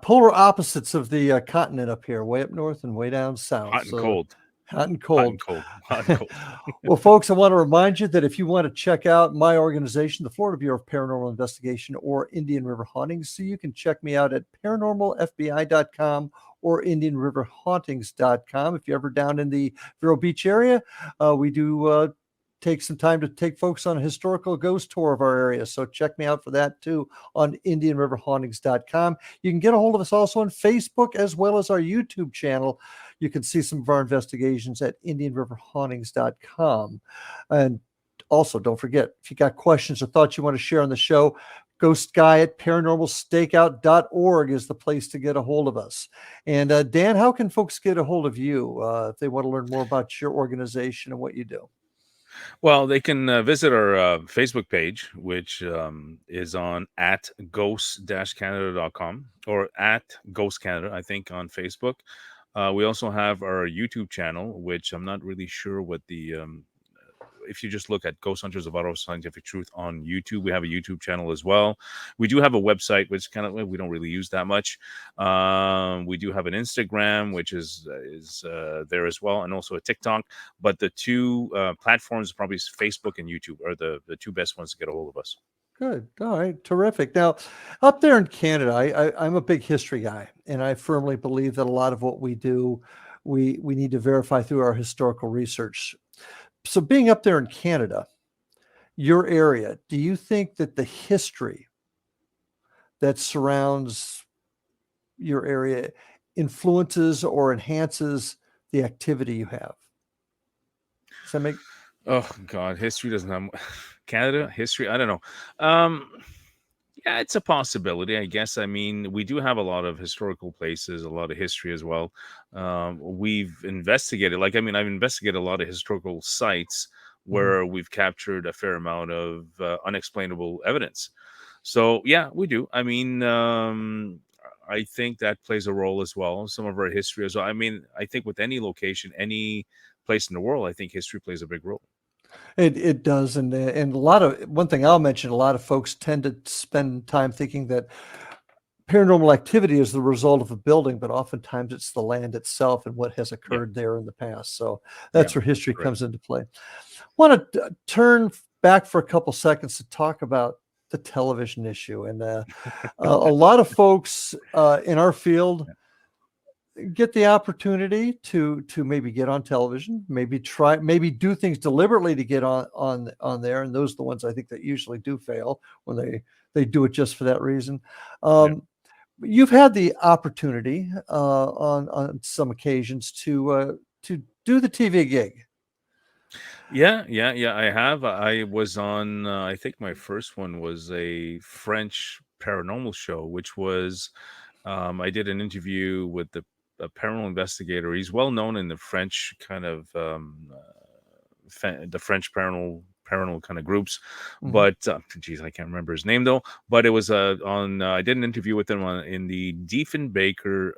polar opposites of the continent up here, way up north and way down south. Hot and So cold. hot and Hot and cold. cold. Hot and cold. Well, folks, I want to remind you that if you want to check out my organization, the Florida Bureau of Paranormal Investigation or Indian River Hauntings, so you can check me out at paranormalfbi.com or indianriverhauntings.com. If you're ever down in the Vero Beach area, we do take some time to take folks on a historical ghost tour of our area. So check me out for that too on indianriverhauntings.com. You can get a hold of us also on Facebook as well as our YouTube channel. You can see some of our investigations at indianriverhauntings.com. And also, don't forget, if you got questions or thoughts you want to share on the show, Ghost Guy at paranormalstakeout.org is the place to get a hold of us. And Dan, how can folks get a hold of you if they want to learn more about your organization and what you do? Well, they can visit our Facebook page, which is on at ghost-canada.com or at Ghost Canada, I think, on Facebook. We also have our YouTube channel, which I'm not really sure what the if you just look at Ghost Hunters of Ottawa Scientific Truth on YouTube, we have a YouTube channel as well. We do have a website, which kind of we don't really use that much. We do have an Instagram, which is there as well, and also a TikTok. But the two platforms, probably Facebook and YouTube, are the two best ones to get a hold of us. Good. All right. Terrific. Now, up there in Canada, I'm a big history guy, and I firmly believe that a lot of what we do, we need to verify through our historical research. So being up there in Canada, your area, do you think that the history that surrounds your area influences or enhances the activity you have? Does that make Oh God, history doesn't have Canada history. I don't know. Um, yeah, it's a possibility, I guess. I mean, we do have a lot of historical places, a lot of history as well. We've investigated, like, I mean, I've investigated a lot of historical sites Mhm. where we've captured a fair amount of unexplainable evidence. So, yeah, we do. I mean, I think that plays a role as well. Some of our history as well. I mean, I think with any location, any place in the world, I think history plays a big role. It does, and a lot of one thing I'll mention, a lot of folks tend to spend time thinking that paranormal activity is the result of a building, but oftentimes it's the land itself and what has Yeah, occurred there in the past. So yeah, that's where history correct. comes into play. Want to turn back for a couple seconds to talk about the television issue, and a lot of folks in our field get the opportunity to maybe get on television, maybe do things deliberately to get on there, and those are the ones I think that usually do fail when they do it just for that reason. Yeah. You've had the opportunity on some occasions to do the TV gig. Yeah. I have. I was on. I think my first one was a French paranormal show, which was. I did an interview with a paranormal investigator. He's well known in the French kind of the French paranormal kind of groups. Mhm. But geez, I can't remember his name though. But it was on. I did an interview with him in the Diefenbaker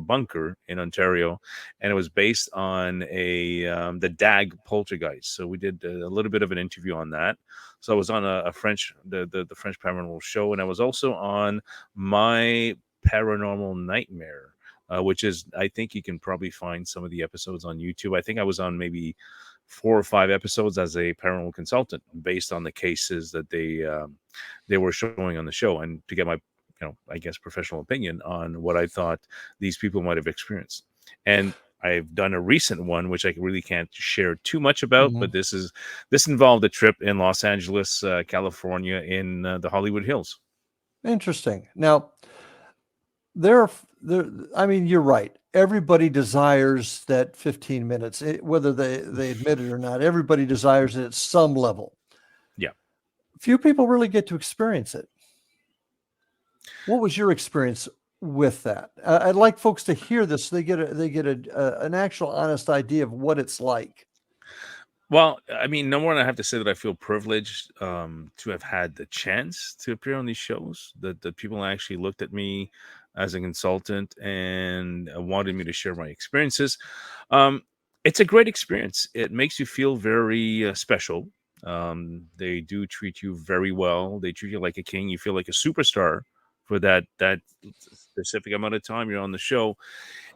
bunker in Ontario, and it was based on the DAG poltergeist. So we did a little bit of an interview on that. So I was on a French the French paranormal show, and I was also on my paranormal nightmare. Which is, I think you can probably find some of the episodes on YouTube. I think I was on maybe 4 or 5 episodes as a paranormal consultant based on the cases that they were showing on the show, and to get my I guess professional opinion on what I thought these people might have experienced. And I've done a recent one which I really can't share too much about, but Mhm. this involved a trip in Los Angeles, California, in the Hollywood Hills. Interesting. Now, there. I mean, you're right. Everybody desires that 15 minutes, whether they admit it or not. Everybody desires it at some level. Yeah. Few people really get to experience it. What was your experience with that? I'd like folks to hear this so an actual honest idea of what it's like. Well, I mean, number one, I have to say that I feel privileged to have had the chance to appear on these shows. That people actually looked at me as a consultant and wanted me to share my experiences. Um, It's a great experience. It makes you feel very special. They do treat you very well. They treat you like a king. You feel like a superstar for that specific amount of time you're on the show,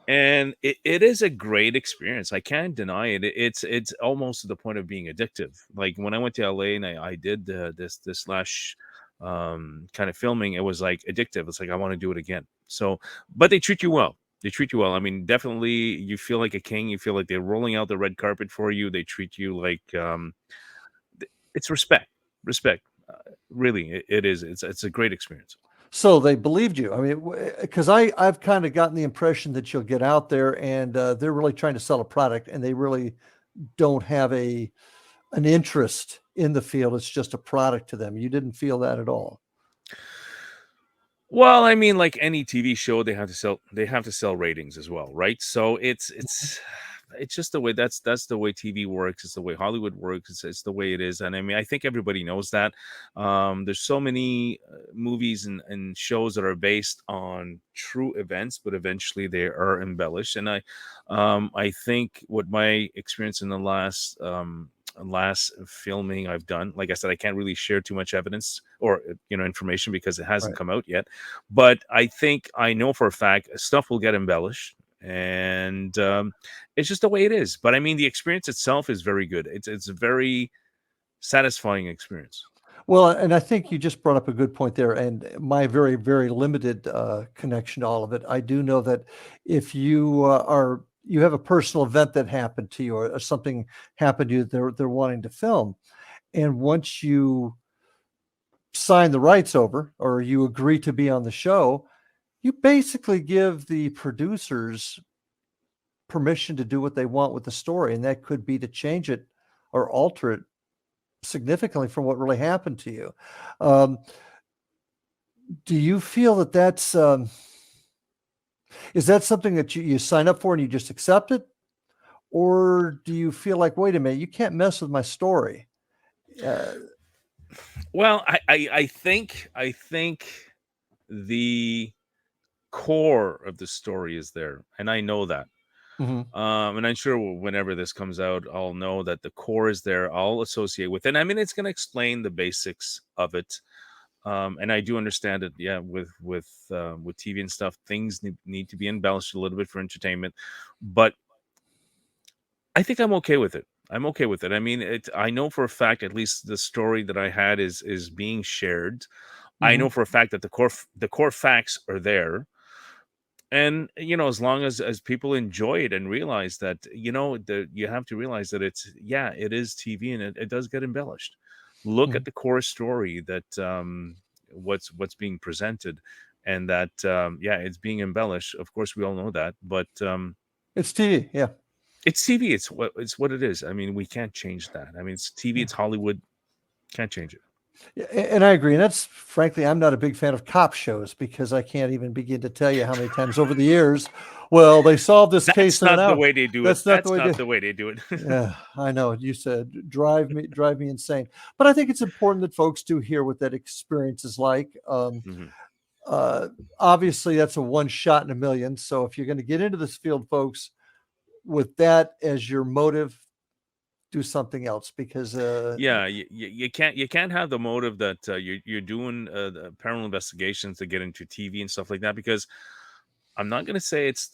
and it is a great experience. I can't deny it. It's almost to the point of being addictive. Like when I went to LA and I did this last kind of filming, it was like addictive. It's like I want to do it again. So, but they treat you well. They treat you well. I mean, definitely you feel like a king. You feel like they're rolling out the red carpet for you. They treat you like it's respect. Respect. Really, it is. It's a great experience. So they believed you. I mean, because I've kind of gotten the impression that you'll get out there and they're really trying to sell a product, and they really don't have an interest in the field. It's just a product to them. You didn't feel that at all. Well, I mean, like any TV show, they have to sell ratings as well, right? So it's just the way that's the way TV works. It's the way Hollywood works. It's the way it is. And I mean, I think everybody knows that. There's so many movies and shows that are based on true events, but eventually they are embellished. And I think what my experience in the last filming I've done, like I said, I can't really share too much evidence or information because it hasn't Right. come out yet. But I know for a fact stuff will get embellished, and it's just the way it is. But I mean, the experience itself is very good. It's a very satisfying experience. Well, and I think you just brought up a good point there. And my very, very limited connection to all of it, I do know that if you have a personal event that happened to you, or something happened to you, they're wanting to film, and once you sign the rights over or you agree to be on the show, you basically give the producers permission to do what they want with the story, and that could be to change it or alter it significantly from what really happened to you. Um, do you feel that is that something that you sign up for and you just accept it? Or do you feel like, wait a minute, you can't mess with my story? Uh, Well, I think the core of the story is there, and I know that. mhm. And I'm sure whenever this comes out, I'll know that the core is there. I'll associate with it. I mean, it's going to explain the basics of it. And I do understand it. Yeah, with TV and stuff, things need to be embellished a little bit for entertainment. But I think I'm okay with it. I'm okay with it. I mean, I know for a fact, at least the story that I had is being shared. I know Mhm. for a fact that the core facts are there, and as long as people enjoy it and realize that you have to realize that it is TV, and it does get embellished. Look at Mhm. the core story that what's being presented, and that it's being embellished. Of course, we all know that, but It's TV. Yeah. it's TV. It's what it is. I mean, we can't change that. I mean, it's TV, Yeah. it's Hollywood. Can't change it. Yeah, and I agree. And that's frankly, I'm not a big fan of cop shows because I can't even begin to tell you how many times over the years, well, they solved this case That's in an not the hour. way they do it. That's not the That's way not to. the way they do it. Yeah, I know. You said drive me insane. But I think it's important that folks do hear what that experience is like. Mhm. Uh, Obviously, that's a one shot in a million. So if you're going to get into this field, folks, with that as your motive, do something else because Yeah, you can't have the motive that you're doing the paranormal investigations to get into TV and stuff like that, because I'm not going to say it's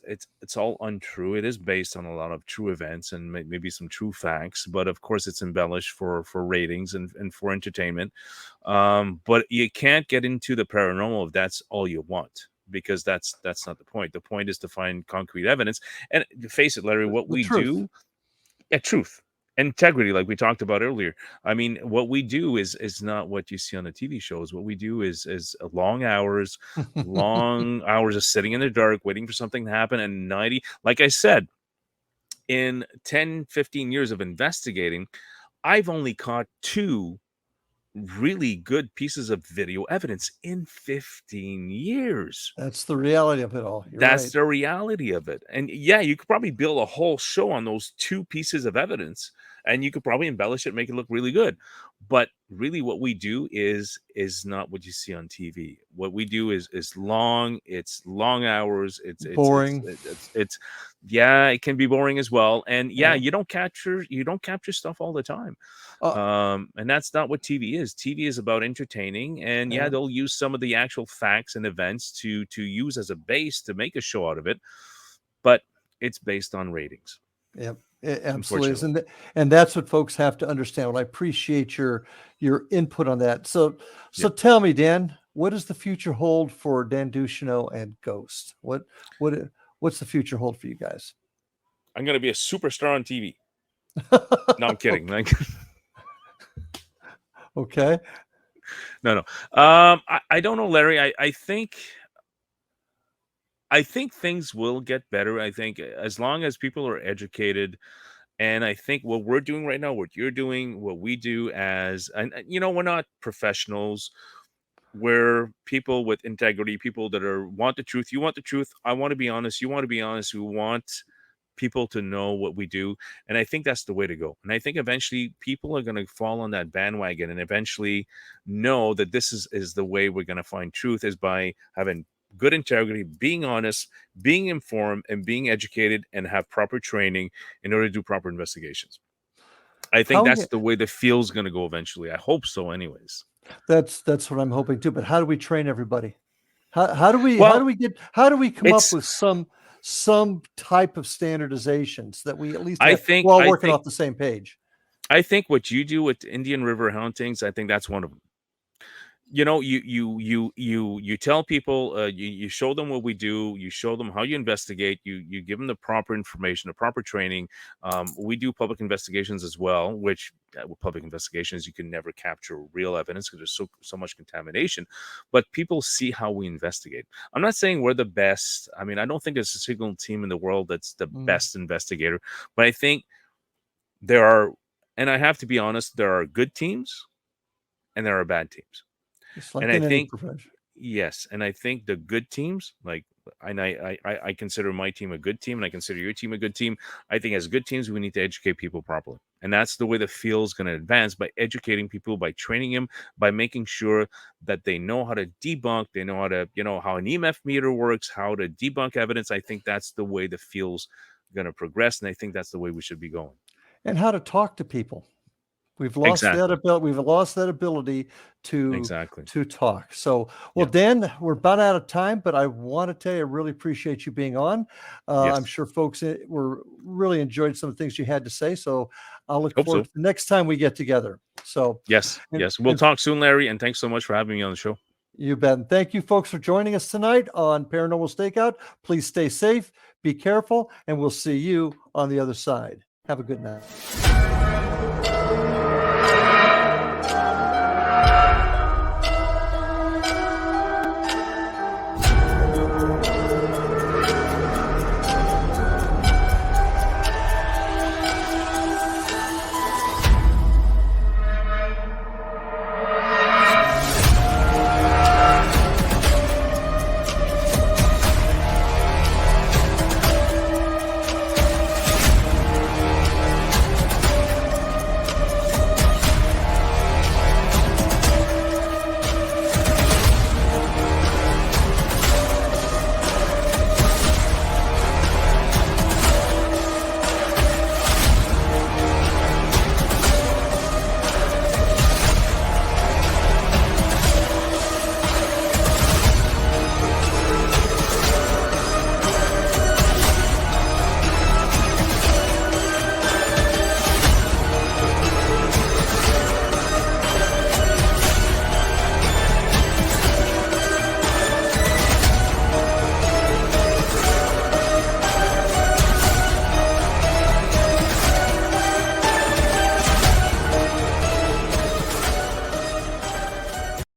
all untrue. It is based on a lot of true events and maybe some true facts, but of course it's embellished for ratings and for entertainment. But you can't get into the paranormal if that's all you want, because that's not the point. The point is to find concrete evidence. And to face it, Larry, what the we truth. do, yeah, truth, integrity, like we talked about earlier. I mean, what we do is not what you see on the TV shows. What we do is long hours of sitting in the dark waiting for something to happen. And 90, like I said, in 10-15 years of investigating, I've only caught two really good pieces of video evidence in 15 years. That's the reality of it all. You're That's right. the reality of it. And yeah, you could probably build a whole show on those two pieces of evidence, and you could probably embellish it, make it look really good. But really what we do is not what you see on TV. What we do is it's long hours. Boring. It's yeah, it can be boring as well. And yeah, Yeah. you don't capture stuff all the time. Uh, And that's not what TV is. TV is about entertaining, and yeah, yeah. they'll use some of the actual facts and events to use as a base to make a show out of it, but it's based on ratings, Yep, it absolutely is, unfortunately. and that's what folks have to understand. Well, I appreciate your input on that. So Yep. tell me, Dan, what does the future hold for Dan Duchesneau and Ghost? What what's the future hold for you guys? I'm gonna be a superstar on TV. No, I'm kidding. Okay. No. I don't know, Larry. I think things will get better. I think as long as people are educated, and I think what we're doing right now, what you're doing, what we do and we're not professionals. We're people with integrity, people that want the truth. You want the truth. I want to be honest. You want to be honest. We want people to know what we do. And I think that's the way to go. And I think eventually people are going to fall on that bandwagon and eventually know that this is the way we're going to find truth, is by having good integrity, being honest, being informed, and being educated, and have proper training in order to do proper investigations. I think How that's the way the field's going to go eventually. I hope so anyways. that's what I'm hoping too. But how do we train everybody? How Well, do we come up it's with some type of standardizations that we at least I have, think we're all I working think off the same page? I think what you do with Indian River hauntings, I think that's one of them. You tell people, you show them what we do, you show them how you investigate, you give them the proper information, the proper training. We do public investigations as well, which with public investigations you can never capture real evidence because there's so much contamination, but people see how we investigate. I'm not saying we're the best. I mean, I don't think there's a single team in the world that's the Mm, best investigator, but I think there are, and I have to be honest, there are good teams and there are bad teams. just And like I in any think, profession. yes, and I think the good teams, like, and I consider my team a good team, and I consider your team a good team. I think as good teams, we need to educate people properly, and that's the way the field's going to advance, by educating people, by training them, by making sure that they know how to debunk, they know how to, how an EMF meter works, how to debunk evidence. I think that's the way the field's going to progress, and I think that's the way we should be going. And how to talk to people. We've lost that Exactly, ability. We've lost that ability to exactly. talk. So, well, Yeah. Dan, we're about out of time, but I want to tell you, I really appreciate you being on. I'm Yes. sure folks were really enjoyed some of the things you had to say. So, I'll look Hope forward so. to the next time we get together. So, Yes. and, Yes. We'll and talk soon, Larry, and thanks so much for having me on the show. you bet. And thank you, folks, for joining us tonight on Paranormal Stakeout. Please stay safe, be careful, and we'll see you on the other side. Have a good night.